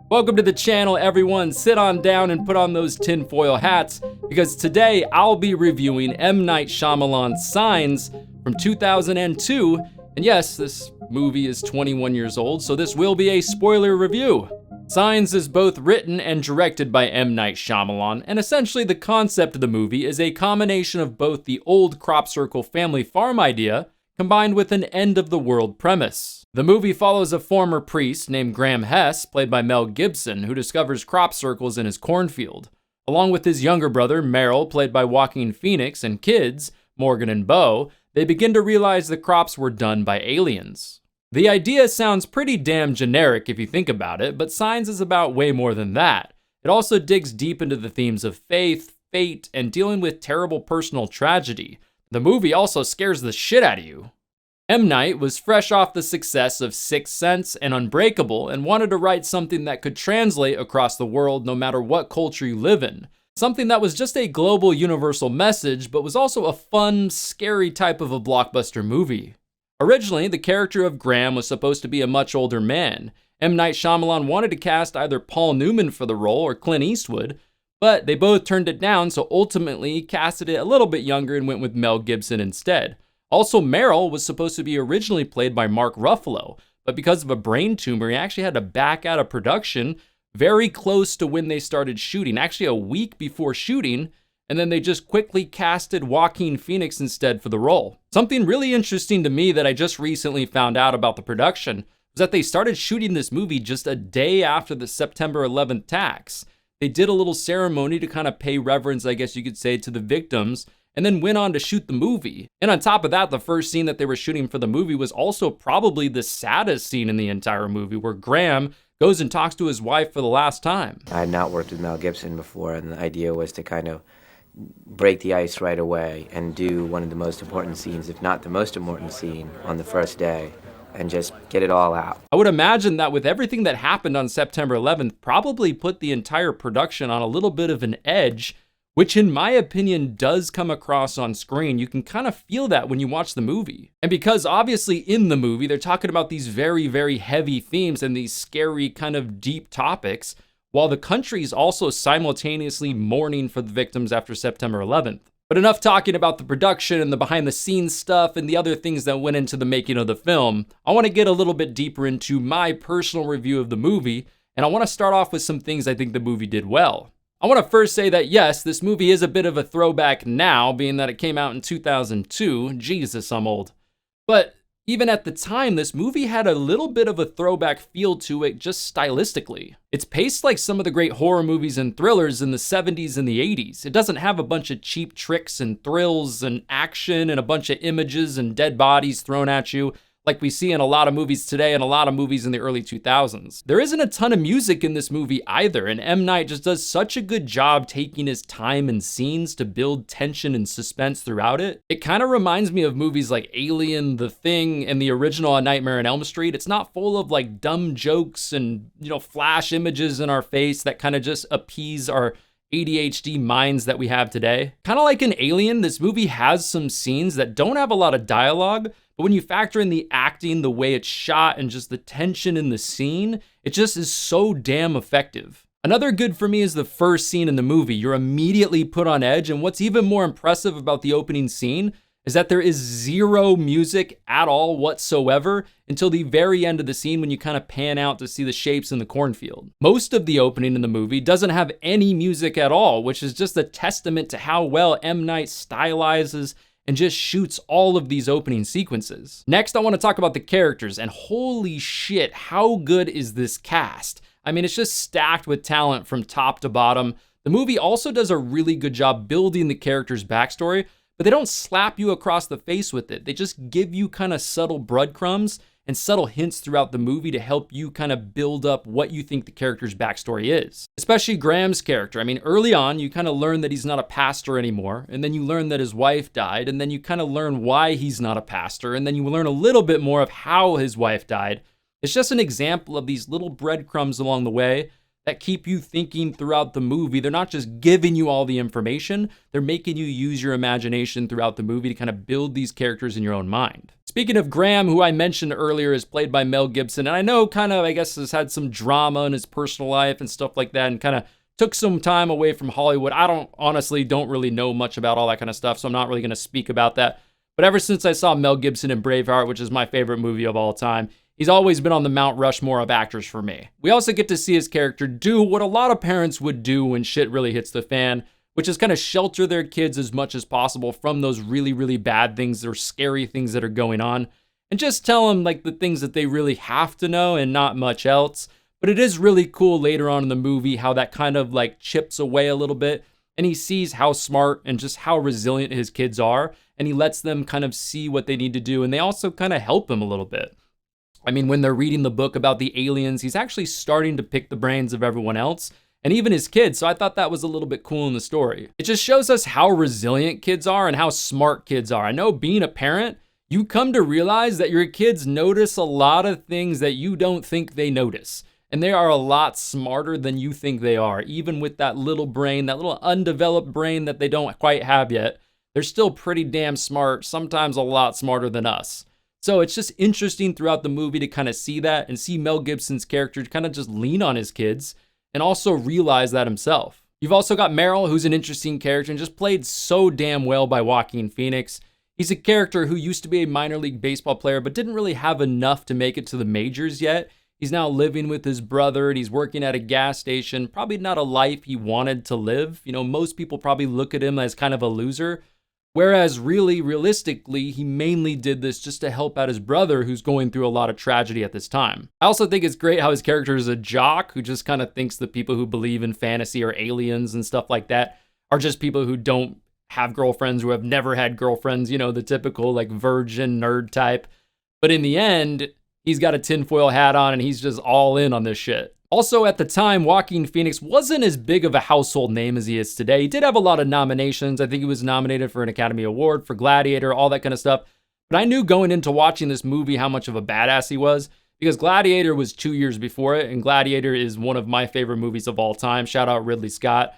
Welcome to the channel, everyone. Sit on down and put on those tinfoil hats, because today I'll be reviewing M. Night Shyamalan's Signs from 2002. And yes, this movie is 21 years old, so this will be a spoiler review. Signs is both written and directed by M. Night Shyamalan, and essentially the concept of the movie is a combination of both the old crop circle family farm idea combined with an end-of-the-world premise. The movie follows a former priest named Graham Hess, played by Mel Gibson, who discovers crop circles in his cornfield. Along with his younger brother, Merrill, played by Joaquin Phoenix, and kids, Morgan and Bo, they begin to realize the crops were done by aliens. The idea sounds pretty damn generic if you think about it, but Signs is about way more than that. It also digs deep into the themes of faith, fate, and dealing with terrible personal tragedy. The movie also scares the shit out of you. M. Night was fresh off the success of Sixth Sense and Unbreakable and wanted to write something that could translate across the world no matter what culture you live in. Something that was just a global universal message, but was also a fun, scary type of a blockbuster movie. Originally, the character of Graham was supposed to be a much older man. M. Night Shyamalan wanted to cast either Paul Newman for the role or Clint Eastwood, but they both turned it down, so ultimately he casted it a little bit younger and went with Mel Gibson instead. Also, Merrill was supposed to be originally played by Mark Ruffalo, but because of a brain tumor, he actually had to back out of production very close to when they started shooting, actually a week before shooting, and then they just quickly casted Joaquin Phoenix instead for the role. Something really interesting to me that I just recently found out about the production was that they started shooting this movie just a day after the September 11th attacks. They did a little ceremony to kind of pay reverence, I guess you could say, to the victims, and then went on to shoot the movie. And on top of that, the first scene that they were shooting for the movie was also probably the saddest scene in the entire movie, where Graham goes and talks to his wife for the last time. I had not worked with Mel Gibson before, and the idea was to kind of break the ice right away and do one of the most important scenes, if not the most important scene, on the first day, and just get it all out. I would imagine that with everything that happened on September 11th, probably put the entire production on a little bit of an edge, which in my opinion does come across on screen. You can kind of feel that when you watch the movie. And because obviously in the movie, they're talking about these very, very heavy themes and these scary kind of deep topics, while the country is also simultaneously mourning for the victims after September 11th. But enough talking about the production and the behind the scenes stuff and the other things that went into the making of the film. I want to get a little bit deeper into my personal review of the movie, and I want to start off with some things I think the movie did well. I want to first say that yes, this movie is a bit of a throwback now, being that it came out in 2002. Jesus, I'm old. But even at the time, this movie had a little bit of a throwback feel to it just stylistically. It's paced like some of the great horror movies and thrillers in the 70s and the 80s. It doesn't have a bunch of cheap tricks and thrills and action and a bunch of images and dead bodies thrown at you like we see in a lot of movies today and a lot of movies in the early 2000s. There isn't a ton of music in this movie either, and M. Night just does such a good job taking his time and scenes to build tension and suspense throughout it. It kind of reminds me of movies like Alien, The Thing, and the original A Nightmare on Elm Street. It's not full of like dumb jokes and, flash images in our face that kind of just appease our ADHD minds that we have today. Kind of like in Alien, this movie has some scenes that don't have a lot of dialogue, but when you factor in the acting, the way it's shot, and just the tension in the scene, it just is so damn effective. Another good for me is the first scene in the movie. You're immediately put on edge, and what's even more impressive about the opening scene is that there is zero music at all whatsoever until the very end of the scene when you kind of pan out to see the shapes in the cornfield. Most of the opening in the movie doesn't have any music at all, which is just a testament to how well M. Night stylizes and just shoots all of these opening sequences. Next, I want to talk about the characters, and holy shit, how good is this cast? I mean, it's just stacked with talent from top to bottom. The movie also does a really good job building the characters' backstory, but they don't slap you across the face with it. They just give you kind of subtle breadcrumbs and subtle hints throughout the movie to help you kind of build up what you think the character's backstory is. Especially Graham's character. I mean, early on, you kind of learn that he's not a pastor anymore, and then you learn that his wife died, and then you kind of learn why he's not a pastor, and then you learn a little bit more of how his wife died. It's just an example of these little breadcrumbs along the way that keep you thinking throughout the movie. They're not just giving you all the information, they're making you use your imagination throughout the movie to kind of build these characters in your own mind. Speaking of Graham, who I mentioned earlier, is played by Mel Gibson, and I know I guess, has had some drama in his personal life and stuff like that, and kind of took some time away from Hollywood. I don't really know much about all that kind of stuff, so I'm not really going to speak about that. But ever since I saw Mel Gibson in Braveheart, which is my favorite movie of all time, he's always been on the Mount Rushmore of actors for me. We also get to see his character do what a lot of parents would do when shit really hits the fan, which is kind of shelter their kids as much as possible from those really, really bad things or scary things that are going on, and just tell them like the things that they really have to know and not much else. But it is really cool later on in the movie how that kind of like chips away a little bit, and he sees how smart and just how resilient his kids are, and he lets them kind of see what they need to do, and they also kind of help him a little bit. I mean, when they're reading the book about the aliens, he's actually starting to pick the brains of everyone else, and even his kids, so I thought that was a little bit cool in the story. It just shows us how resilient kids are and how smart kids are. I know being a parent, you come to realize that your kids notice a lot of things that you don't think they notice. And they are a lot smarter than you think they are. Even with that little brain, that little undeveloped brain that they don't quite have yet, they're still pretty damn smart, sometimes a lot smarter than us. So it's just interesting throughout the movie to kind of see that and see Mel Gibson's character kind of just lean on his kids and also realize that himself. You've also got Meryl, who's an interesting character and just played so damn well by Joaquin Phoenix. He's a character who used to be a minor league baseball player but didn't really have enough to make it to the majors yet. He's now living with his brother and he's working at a gas station. Probably not a life he wanted to live. You know, most people probably look at him as kind of a loser. Whereas really, realistically, he mainly did this just to help out his brother who's going through a lot of tragedy at this time. I also think it's great how his character is a jock who just kind of thinks the people who believe in fantasy or aliens and stuff like that are just people who don't have girlfriends, who have never had girlfriends, you know, the typical like virgin nerd type. But in the end, he's got a tinfoil hat on and he's just all in on this shit. Also, at the time, Joaquin Phoenix wasn't as big of a household name as he is today. He did have a lot of nominations. I think he was nominated for an Academy Award, for Gladiator, all that kind of stuff. But I knew going into watching this movie how much of a badass he was, because Gladiator was 2 years before it, and Gladiator is one of my favorite movies of all time. Shout out Ridley Scott.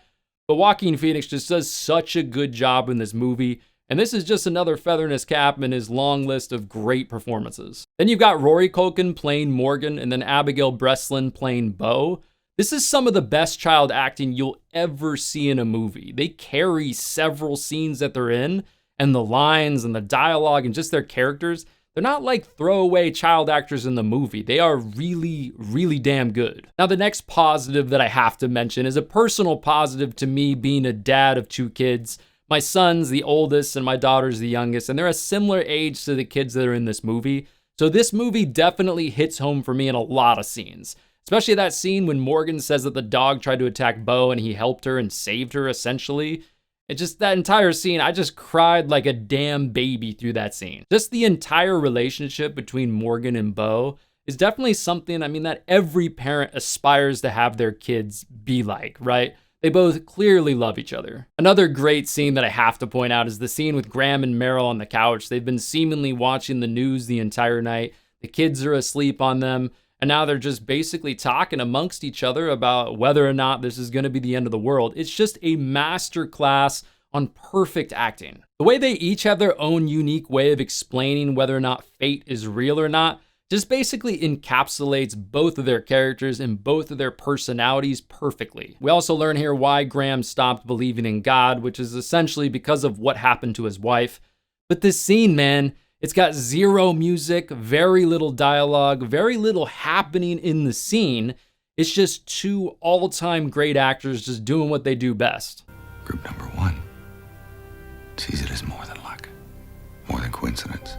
But Joaquin Phoenix just does such a good job in this movie. And this is just another feather in his cap in his long list of great performances. Then you've got Rory Culkin playing Morgan, and then Abigail Breslin playing Bo. This is some of the best child acting you'll ever see in a movie. They carry several scenes that they're in, and the lines and the dialogue and just their characters. They're not like throwaway child actors in the movie. They are really, really damn good. Now, the next positive that I have to mention is a personal positive to me being a dad of 2 kids. My son's the oldest and my daughter's the youngest, and they're a similar age to the kids that are in this movie. So this movie definitely hits home for me in a lot of scenes, especially that scene when Morgan says that the dog tried to attack Bo and he helped her and saved her essentially. It just, that entire scene, I just cried like a damn baby through that scene. Just the entire relationship between Morgan and Bo is definitely something, I mean, that every parent aspires to have their kids be like, right? They both clearly love each other. Another great scene that I have to point out is the scene with Graham and Meryl on the couch. They've been seemingly watching the news the entire night. The kids are asleep on them, and now they're just basically talking amongst each other about whether or not this is going to be the end of the world. It's just a master class on perfect acting. The way they each have their own unique way of explaining whether or not fate is real or not just basically encapsulates both of their characters and both of their personalities perfectly. We also learn here why Graham stopped believing in God, which is essentially because of what happened to his wife. But this scene, man, it's got zero music, very little dialogue, very little happening in the scene. It's just 2 all-time great actors just doing what they do best. Group number 1 sees it as more than luck, more than coincidence.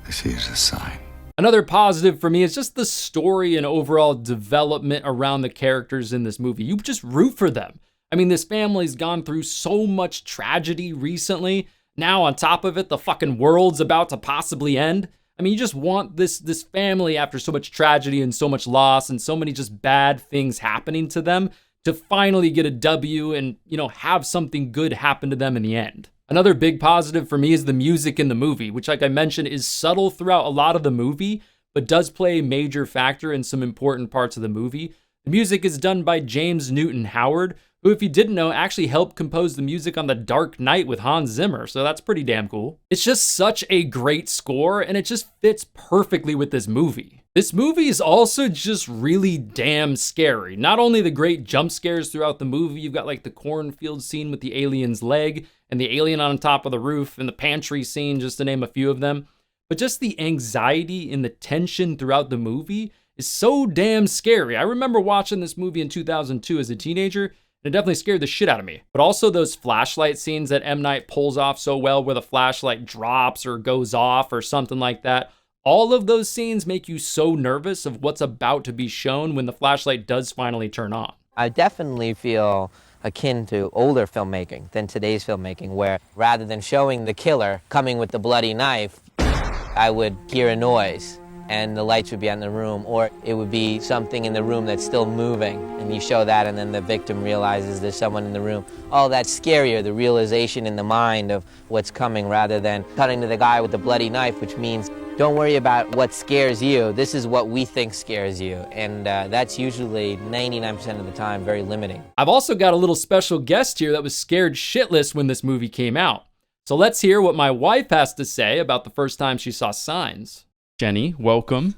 They see it as a sign. Another positive for me is just the story and overall development around the characters in this movie. You just root for them. I mean, this family's gone through so much tragedy recently. Now, on top of it, the fucking world's about to possibly end. I mean, you just want this family, after so much tragedy and so much loss and so many just bad things happening to them, to finally get a W and, you know, have something good happen to them in the end. Another big positive for me is the music in the movie, which, like I mentioned, is subtle throughout a lot of the movie, but does play a major factor in some important parts of the movie. The music is done by James Newton Howard, who, if you didn't know, actually helped compose the music on The Dark Knight with Hans Zimmer, so that's pretty damn cool. It's just such a great score, and it just fits perfectly with this movie. This movie is also just really damn scary. Not only the great jump scares throughout the movie, you've got like the cornfield scene with the alien's leg, and the alien on top of the roof, and the pantry scene, just to name a few of them, but just the anxiety and the tension throughout the movie is so damn scary. I remember watching this movie in 2002 as a teenager, it definitely scared the shit out of me. But also those flashlight scenes that M. Night pulls off so well, where the flashlight drops or goes off or something like that. All of those scenes make you so nervous of what's about to be shown when the flashlight does finally turn on. I definitely feel akin to older filmmaking than today's filmmaking, where rather than showing the killer coming with the bloody knife, I would hear a noise and the lights would be out in the room, or it would be something in the room that's still moving, and you show that and then the victim realizes there's someone in the room. Oh, that's scarier, the realization in the mind of what's coming, rather than cutting to the guy with the bloody knife, which means don't worry about what scares you, this is what we think scares you, and that's usually 99% of the time very limiting. I've also got a little special guest here that was scared shitless when this movie came out. So let's hear what my wife has to say about the first time she saw Signs. Jenny, welcome.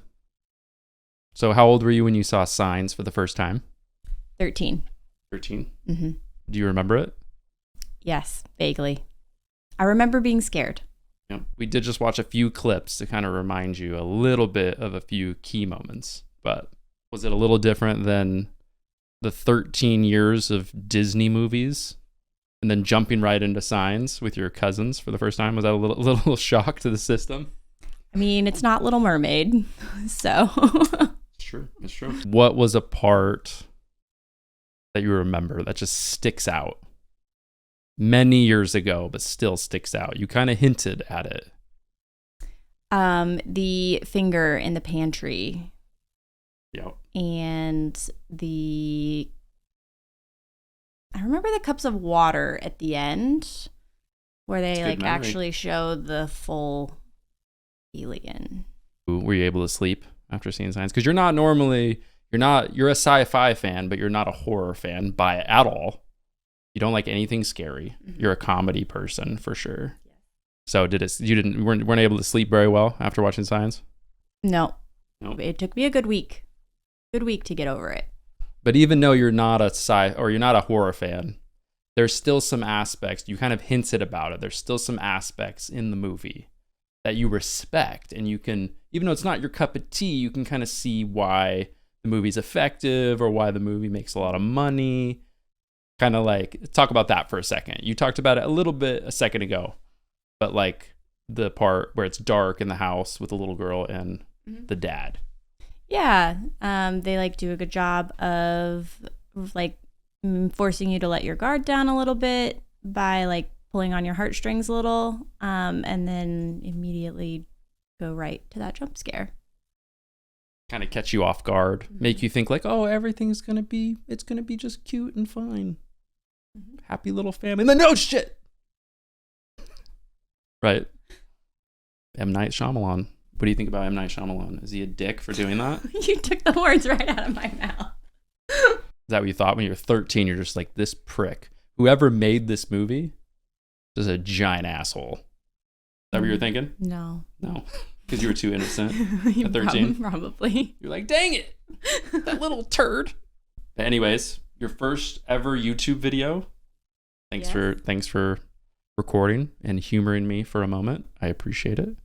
So how old were you when you saw Signs for the first time? 13. 13? Mm-hmm. Do you remember it? Yes, vaguely. I remember being scared. Yeah. We did just watch a few clips to kind of remind you a little bit of a few key moments, but was it a little different than the 13 years of Disney movies and then jumping right into Signs with your cousins for the first time? Was that a little shock to the system? I mean, it's not Little Mermaid, so. It's true. It's true. What was a part that you remember that just sticks out? Many years ago, but still sticks out. You kind of hinted at it. The finger in the pantry. Yep. And I remember the cups of water at the end, where they like actually show the full alien. Were you able to sleep after seeing Signs? Because you're a sci-fi fan, but you're not a horror fan at all. You don't like anything scary. Mm-hmm. You're a comedy person for sure. Yeah. So you weren't able to sleep very well after watching Signs? No. It took me a good week to get over it. But even though you're not a horror fan, there's still some aspects, you kind of hinted about it, there's still some aspects in the movie that you respect, and you can, even though it's not your cup of tea, you can kind of see why the movie's effective or why the movie makes a lot of money. Kind of like, talk about that for a second. You talked about it a little bit a second ago, but like the part where it's dark in the house with the little girl and the dad. Yeah, they like do a good job of like forcing you to let your guard down a little bit by like pulling on your heartstrings a little, and then immediately go right to that jump scare. Kind of catch you off guard, make you think like, oh, it's gonna be just cute and fine, happy little family. And then no shit, right? M. Night Shyamalan. What do you think about M. Night Shyamalan? Is he a dick for doing that? You took the words right out of my mouth. Is that what you thought when you were 13? You're just like, this prick, whoever made this movie is a giant asshole. Is that what you were thinking? No. Because you were too innocent at 13? Probably. You're like, dang it, that little turd. But anyways, your first ever YouTube video. Thanks for recording and humoring me for a moment. I appreciate it.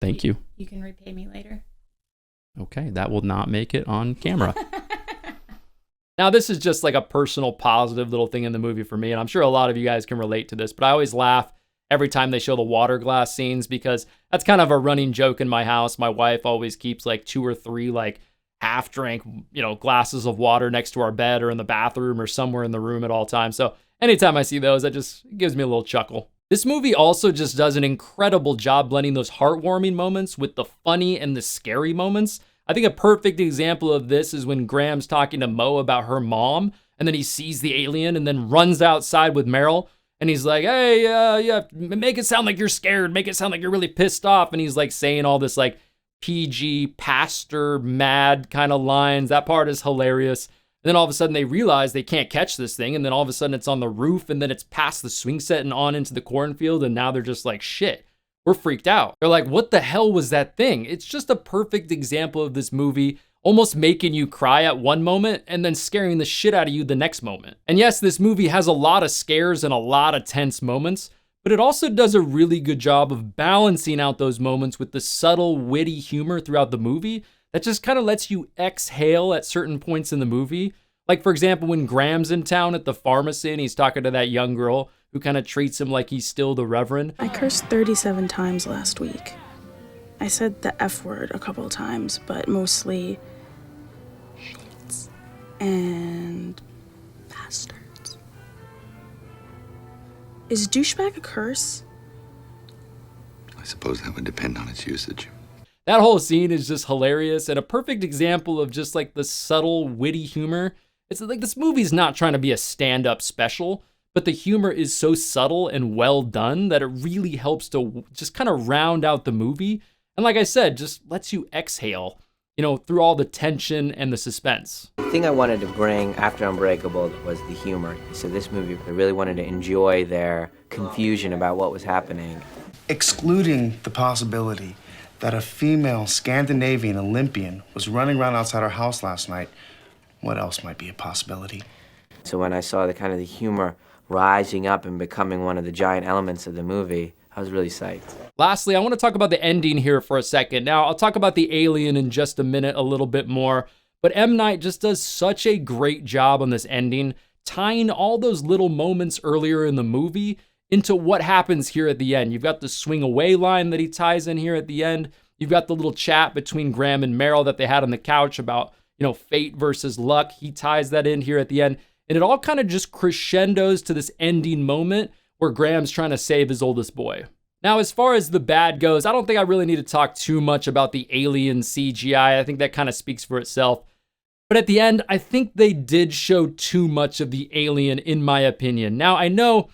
Thank you. You can repay me later. Okay, that will not make it on camera. Now, this is just like a personal positive little thing in the movie for me, and I'm sure a lot of you guys can relate to this, but I always laugh every time they show the water glass scenes because that's kind of a running joke in my house. My wife always keeps like 2 or 3 like half drank, glasses of water next to our bed or in the bathroom or somewhere in the room at all times. So anytime I see those, it gives me a little chuckle. This movie also just does an incredible job blending those heartwarming moments with the funny and the scary moments. I think a perfect example of this is when Graham's talking to Mo about her mom, and then he sees the alien and then runs outside with Meryl, and he's like, hey, make it sound like you're scared, make it sound like you're really pissed off, and he's like saying all this like PG, pastor, mad kind of lines. That part is hilarious. And then all of a sudden they realize they can't catch this thing. And then all of a sudden it's on the roof, and then it's past the swing set and on into the cornfield. And now they're just like, shit, we're freaked out. They're like, what the hell was that thing? It's just a perfect example of this movie almost making you cry at one moment and then scaring the shit out of you the next moment. And yes, this movie has a lot of scares and a lot of tense moments, but it also does a really good job of balancing out those moments with the subtle, witty humor throughout the movie that just kind of lets you exhale at certain points in the movie. Like, for example, when Graham's in town at the pharmacy and he's talking to that young girl who kind of treats him like he's still the Reverend. I cursed 37 times last week. I said the F word a couple of times, but mostly shits and bastards. Is douchebag a curse? I suppose that would depend on its usage. That whole scene is just hilarious and a perfect example of just like the subtle, witty humor. It's like this movie's not trying to be a stand-up special, but the humor is so subtle and well done that it really helps to just kind of round out the movie. And like I said, just lets you exhale, through all the tension and the suspense. The thing I wanted to bring after Unbreakable was the humor. So this movie, I really wanted to enjoy their confusion about what was happening. Excluding the possibility that a female Scandinavian Olympian was running around outside our house last night, what else might be a possibility? So when I saw the humor rising up and becoming one of the giant elements of the movie, I was really psyched. Lastly, I want to talk about the ending here for a second. Now, I'll talk about the alien in just a minute a little bit more, but M. Night just does such a great job on this ending, tying all those little moments earlier in the movie into what happens here at the end. You've got the swing away line that he ties in here at the end. You've got the little chat between Graham and Meryl that they had on the couch about, fate versus luck. He ties that in here at the end. And it all kind of just crescendos to this ending moment where Graham's trying to save his oldest boy. Now, as far as the bad goes, I don't think I really need to talk too much about the alien CGI. I think that kind of speaks for itself. But at the end, I think they did show too much of the alien, in my opinion. Now, I know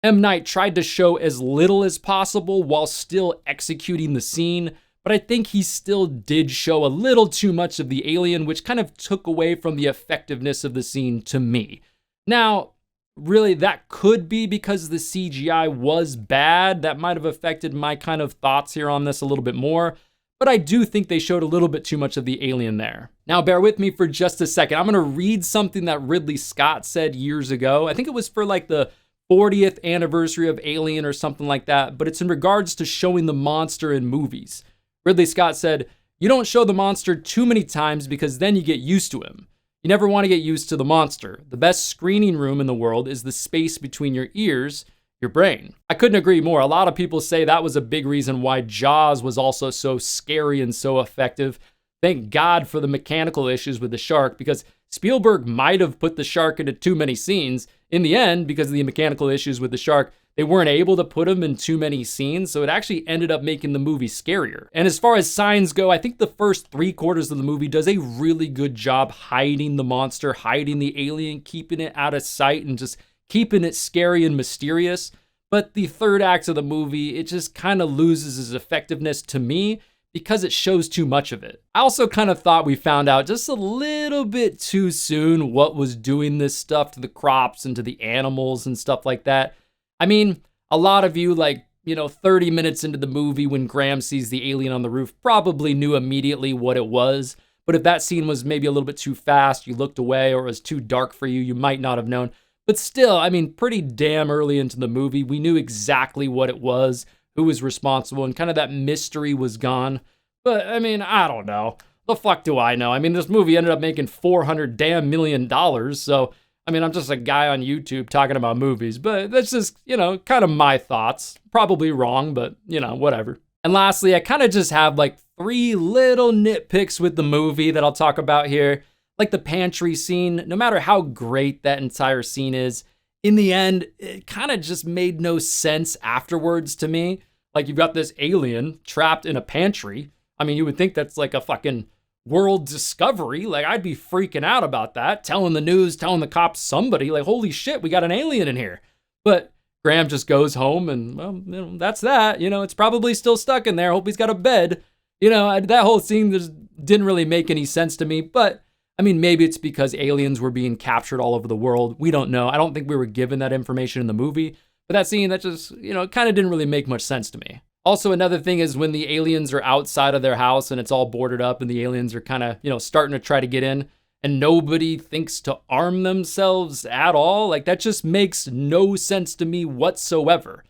M. Night tried to show as little as possible while still executing the scene, but I think he still did show a little too much of the alien, which kind of took away from the effectiveness of the scene to me. Now, really, that could be because the CGI was bad. That might have affected my kind of thoughts here on this a little bit more, but I do think they showed a little bit too much of the alien there. Now, bear with me for just a second. I'm going to read something that Ridley Scott said years ago. I think it was for like the 40th anniversary of Alien or something like that, but it's in regards to showing the monster in movies. Ridley Scott said, "You don't show the monster too many times because then you get used to him. You never want to get used to the monster. The best screening room in the world is the space between your ears, your brain." I couldn't agree more. A lot of people say that was a big reason why Jaws was also so scary and so effective. Thank God for the mechanical issues with the shark, because Spielberg might have put the shark into too many scenes. In the end, because of the mechanical issues with the shark, they weren't able to put him in too many scenes, so it actually ended up making the movie scarier. And as far as signs go, I think the first 3/4 of the movie does a really good job hiding the monster, hiding the alien, keeping it out of sight, and just keeping it scary and mysterious. But the third act of the movie, it just kind of loses its effectiveness to me, because it shows too much of it. I also kind of thought we found out just a little bit too soon what was doing this stuff to the crops and to the animals and stuff like that. I mean, a lot of you, 30 minutes into the movie when Graham sees the alien on the roof, probably knew immediately what it was. But if that scene was maybe a little bit too fast, you looked away, or it was too dark for you, you might not have known. But still, I mean, pretty damn early into the movie, we knew exactly what it was, who was responsible, and kind of that mystery was gone. But I mean, I don't know. The fuck do I know? I mean, this movie ended up making $400 million. So, I mean, I'm just a guy on YouTube talking about movies, but that's just, kind of my thoughts. Probably wrong, but, whatever. And lastly, I kind of just have 3 little nitpicks with the movie that I'll talk about here. Like the pantry scene, no matter how great that entire scene is, in the end, it kind of just made no sense afterwards to me. You've got this alien trapped in a pantry. I mean, you would think that's like a fucking world discovery. I'd be freaking out about that, telling the news, telling the cops, somebody, holy shit, we got an alien in here. But Graham just goes home and, well, that's that. It's probably still stuck in there. Hope he's got a bed. You know, that whole scene just didn't really make any sense to me, but I mean, maybe it's because aliens were being captured all over the world. We don't know. I don't think we were given that information in the movie, but that scene, that just, you know, kind of didn't really make much sense to me. Also, another thing is when the aliens are outside of their house and it's all boarded up and the aliens are kind of, you know, starting to try to get in and nobody thinks to arm themselves at all. Like, that just makes no sense to me whatsoever.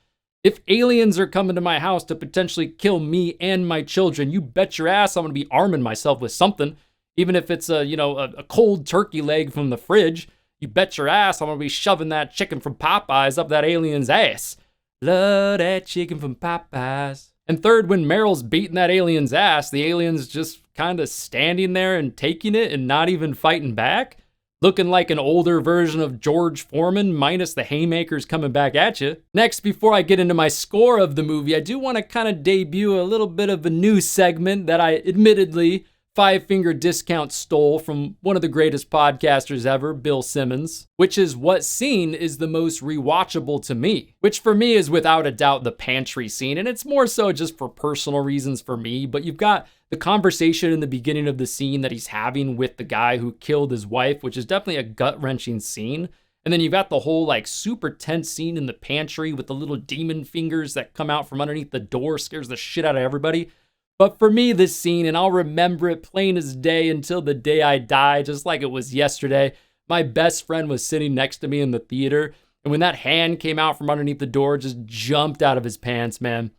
If aliens are coming to my house to potentially kill me and my children, you bet your ass I'm going to be arming myself with something. Even if it's a cold turkey leg from the fridge, you bet your ass I'm going to be shoving that chicken from Popeyes up that alien's ass. Love that chicken from Popeyes. And third, when Meryl's beating that alien's ass, the alien's just kind of standing there and taking it and not even fighting back. Looking like an older version of George Foreman minus the haymakers coming back at you. Next, before I get into my score of the movie, I do want to kind of debut a little bit of a new segment that I admittedly 5-finger discount stole from one of the greatest podcasters ever, Bill Simmons, which is what scene is the most rewatchable to me, which for me is without a doubt the pantry scene. And it's more so just for personal reasons for me, but you've got the conversation in the beginning of the scene that he's having with the guy who killed his wife, which is definitely a gut-wrenching scene. And then you've got the whole like super tense scene in the pantry with the little demon fingers that come out from underneath the door, scares the shit out of everybody. But for me, this scene, and I'll remember it plain as day until the day I die, just like it was yesterday. My best friend was sitting next to me in the theater, and when that hand came out from underneath the door, just jumped out of his pants, man.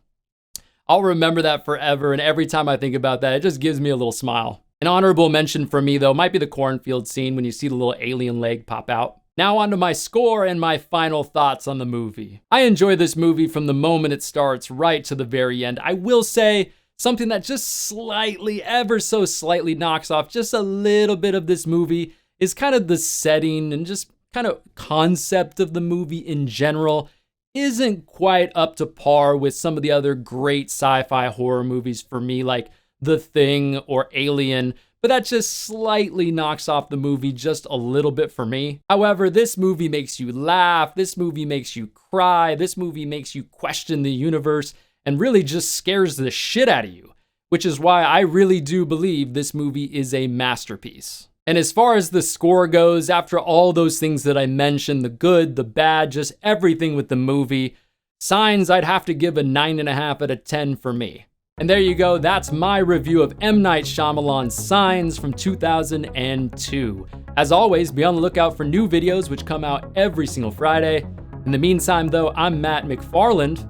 I'll remember that forever, and every time I think about that, it just gives me a little smile. An honorable mention for me, though, might be the cornfield scene when you see the little alien leg pop out. Now on to my score and my final thoughts on the movie. I enjoy this movie from the moment it starts right to the very end. I will say, something that just slightly, ever so slightly knocks off just a little bit of this movie is kind of the setting and just kind of concept of the movie in general isn't quite up to par with some of the other great sci-fi horror movies for me, like The Thing or Alien, but that just slightly knocks off the movie just a little bit for me. However, this movie makes you laugh, this movie makes you cry, this movie makes you question the universe, and really just scares the shit out of you, which is why I really do believe this movie is a masterpiece. And as far as the score goes, after all those things that I mentioned, the good, the bad, just everything with the movie, Signs I'd have to give a 9.5 out of 10 for me. And there you go, that's my review of M. Night Shyamalan's Signs from 2002. As always, be on the lookout for new videos which come out every single Friday. In the meantime though, I'm Matt McFarland,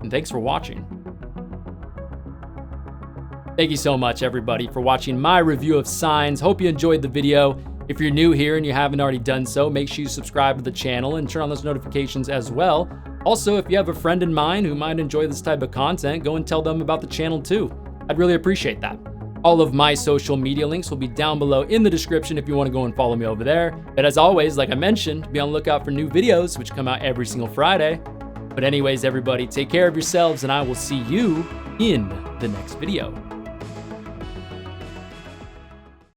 and thanks for watching. Thank you so much, everybody, for watching my review of Signs. Hope you enjoyed the video. If you're new here and you haven't already done so, make sure you subscribe to the channel and turn on those notifications as well. Also, if you have a friend in mind who might enjoy this type of content, go and tell them about the channel too. I'd really appreciate that. All of my social media links will be down below in the description if you want to go and follow me over there. But as always, like I mentioned, be on the lookout for new videos which come out every single Friday. But anyways, everybody, take care of yourselves, and I will see you in the next video.